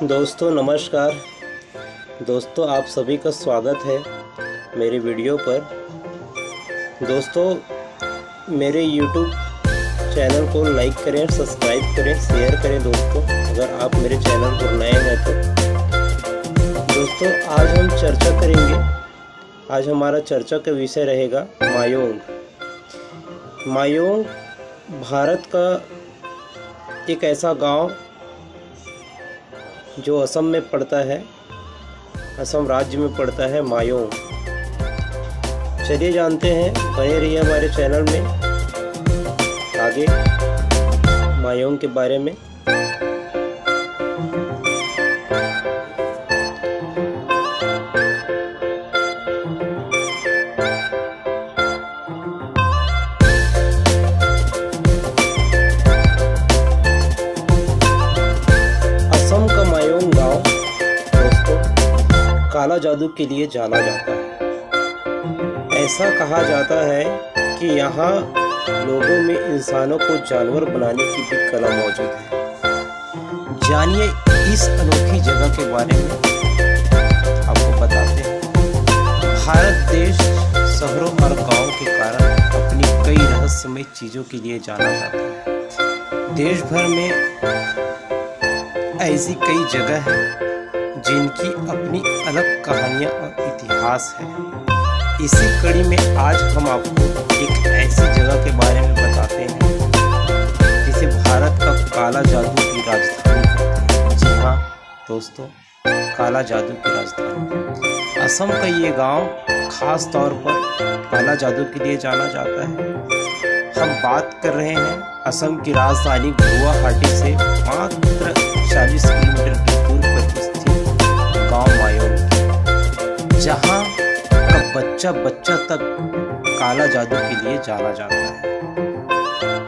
दोस्तों नमस्कार। दोस्तों आप सभी का स्वागत है मेरे वीडियो पर। दोस्तों मेरे YouTube चैनल को लाइक करें, सब्सक्राइब करें, शेयर करें। दोस्तों अगर आप मेरे चैनल पर नए हैं तो दोस्तों आज हम चर्चा करेंगे। आज हमारा चर्चा का विषय रहेगा मायोंग। मायोंग भारत का एक ऐसा गांव जो असम में पड़ता है, असम राज्य में पड़ता है मायोंग। चलिए जानते हैं, बने रहिए हमारे चैनल में आगे मायोंग के बारे में। काला जादू के लिए जाना जाता है। ऐसा कहा जाता है कि यहाँ लोगों में इंसानों को जानवर बनाने की भी कला मौजूद है। जानिए इस अनोखी जगह के बारे में आपको बताते हैं। भारत देश शहरों और गांवों के कारण अपनी कई रहस्यमय चीजों के लिए जाना जाता है। देश भर में ऐसी कई जगह हैं जिनकी अपनी अलग कहानियां और इतिहास है। इसी कड़ी में आज हम आपको एक ऐसी जगह के बारे में बताते हैं जिसे भारत का काला जादू की राजधानी कहते हैं। जी हाँ दोस्तों, काला जादू की राजधानी असम का ये गांव खास तौर पर काला जादू के लिए जाना जाता है। हम बात कर रहे हैं असम की राजधानी गुवाहाटी से मात्र 40 किलोमीटर की दूर पर गांव मायोंग, जहां का बच्चा तक काला जादू के लिए जाना जाता है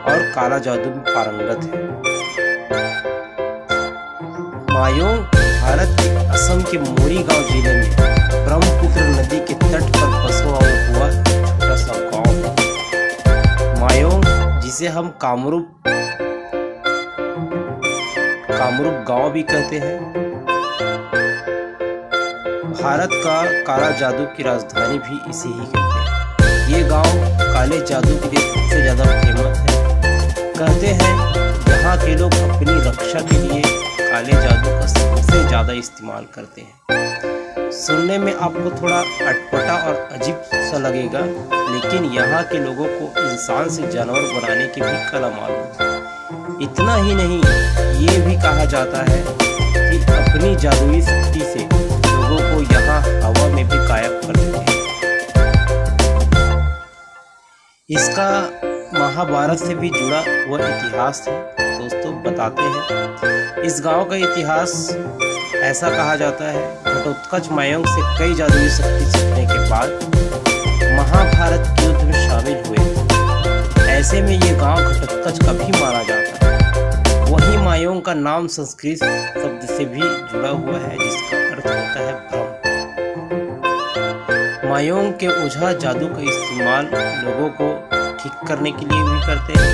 और काला जादू में पारंगत है। मायोंग भारत के असम के मोरीगांव जिले में ब्रह्मपुत्र नदी के तट पर बसा हुआ छोटा सा गांव है। मायोंग जिसे हम कामरूप गांव भी कहते हैं, भारत का काला जादू की राजधानी भी इसे ही कहते हैं। ये गांव काले जादू के लिए सबसे ज़्यादा फेमस है। कहते हैं यहाँ के लोग अपनी रक्षा के लिए काले जादू का सबसे ज़्यादा इस्तेमाल करते हैं। सुनने में आपको थोड़ा अटपटा और अजीब सा लगेगा, लेकिन यहाँ के लोगों को इंसान से जानवर बनाने की भी कला मालूम है। इतना ही नहीं, ये भी कहा जाता है कि अपनी जादुई शक्ति से को यहाँ हवा में भी गायब कर देते हैं। इसका महाभारत से भी जुड़ा हुआ इतिहास है। दोस्तों बताते हैं इस गांव का इतिहास। ऐसा कहा जाता है घटोत्कच मायोंग से कई जादुई शक्ति सीखने के बाद महाभारत के युद्ध में शामिल हुए। ऐसे में ये गांव घटोत्कच का भी माना जाता है। वही मायोंग का नाम संस्कृत शब्द से भी जुड़ा हुआ है जिसका अर्थ होता है भ्रम। मायोंग के ओझा जादू का इस्तेमाल लोगों को ठीक करने के लिए भी करते हैं।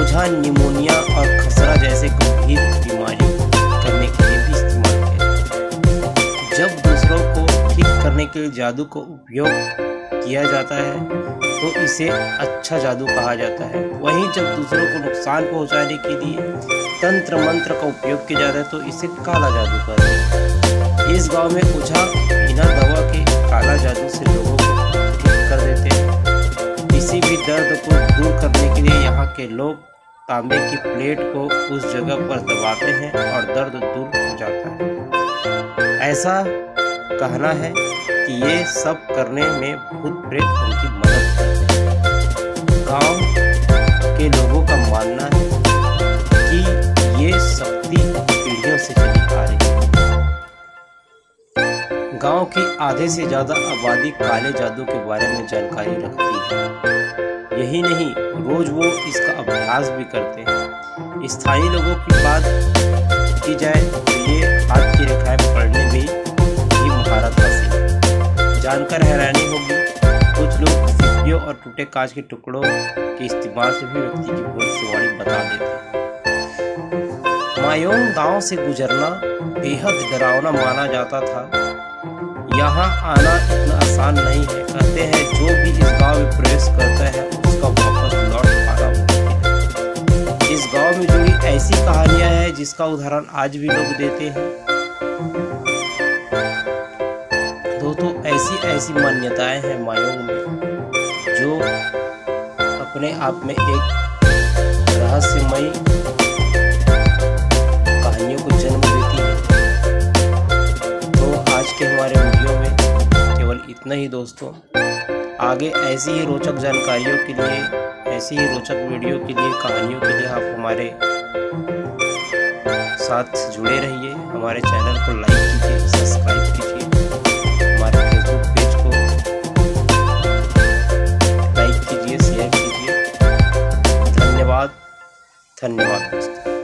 ओझा निमोनिया और खसरा जैसे गंभीर बीमारी करने के लिए भी इस्तेमाल किया जाता है। जब दूसरों को ठीक करने के लिए जादू का उपयोग किया जाता है तो इसे अच्छा जादू कहा जाता है। वहीं जब दूसरों को नुकसान पहुंचाने के लिए तंत्र मंत्र का उपयोग किया जाता है तो इसे काला जादू कहते हैं। इस गांव में ओझा बिना दवा के काला जादू से लोगों को ठीक कर देते हैं। किसी भी दर्द को दूर करने के लिए यहाँ के लोग तांबे की प्लेट को उस जगह पर दबाते हैं और दर्द दूर हो जाता है। ऐसा कहना है कि ये सब करने में भूत प्रेत उनकी मदद करते हैं। गांव के लोगों का मानना है कि ये शक्ति पीढ़ियों से चली आ रही है। गांव की आधे से ज्यादा आबादी काले जादू के बारे में जानकारी रखती है। यही नहीं, रोज वो इसका अभ्यास भी करते हैं। स्थानीय लोगों की बात की जाए तो ये हाथ की रेखाएं पढ़ने में भी महारत हासिल है। जानकर हैरानी होगी, कुछ लोग सीपियों और टूटे कांच के टुकड़ों के इस्तेमाल से भी व्यक्ति की भविष्यवाणी बता देते हैं। मायोंग गांव से गुजरना बेहद डरावना माना जाता था। यहाँ आना इतना आसान नहीं है। कहते हैं जो भी इस गांव में प्रवेश करता है उसका वापस लौट आना मुश्किल है। इस गांव में जुड़ी ऐसी कहानियां हैं जिसका उदाहरण आज भी लोग देते हैं। दोस्तों ऐसी मान्यताएं हैं मायोंग में जो अपने आप में एक रहस्यमयी कहानियों को जन्म देती है। तो आज के हमारे वीडियो में केवल इतना ही दोस्तों। आगे ऐसी ही रोचक जानकारियों के लिए, ऐसी ही रोचक वीडियो के लिए, कहानियों के लिए आप हमारे साथ जुड़े रहिए। हमारे चैनल को लाइक कीजिए, सब्सक्राइब कीजिए, हमारे फेसबुक पेज को लाइक कीजिए, शेयर कीजिए। धन्यवाद दोस्तों।